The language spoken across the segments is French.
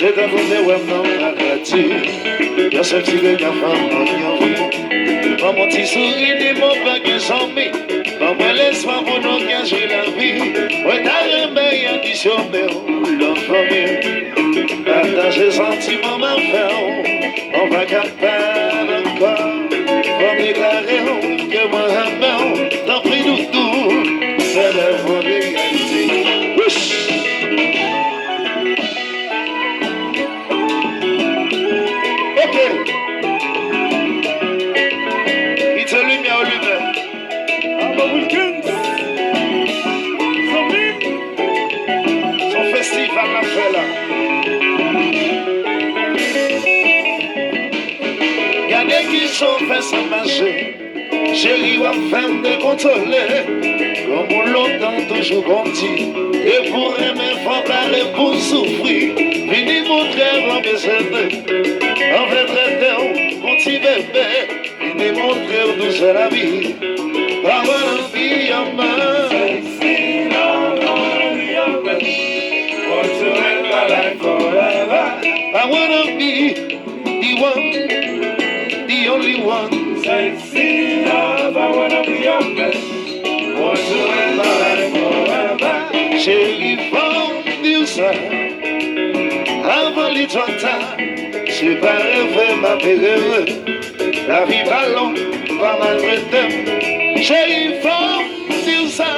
J'ai demandé où est mon agrati. Y'a ce petit gars qui a fait mon petit sourire de mon baguette sans mi. Maman laisse-moi pour nous gâcher la vie. Ouais, t'as remé à du chômeur, l'enfant. Partager sentiments, ma femme. On va capter encore. Comme déclarer que moi j'aime, t'en prie nous tout. C'est la vraie réalité. Ok. Il te lumière au lumière. Son festival l'a fait là. Y'a qui sont fait sans marcher. Chérie, va faire de contrôler. Comme on l'entend toujours conti. Et pour aimer, faut parler pour souffrir. Fini mon frère, on peut s'aider. On fait traiter, mon petit bébé. Fini mon frère, d'où c'est la vie. I wanna be your man. Sexy, I wanna be your man. Want to live my life forever. I wanna be the one, the only one. Sexy love, I wanna be your man. Want to live my life forever. Chérie, faut dire ça. Avant les 30 ans, c'est pas rêver ma période. La vie va long, va maltraiter. Chérie, faut dire ça.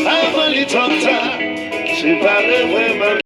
Avant les 30 ans, c'est pas rêver ma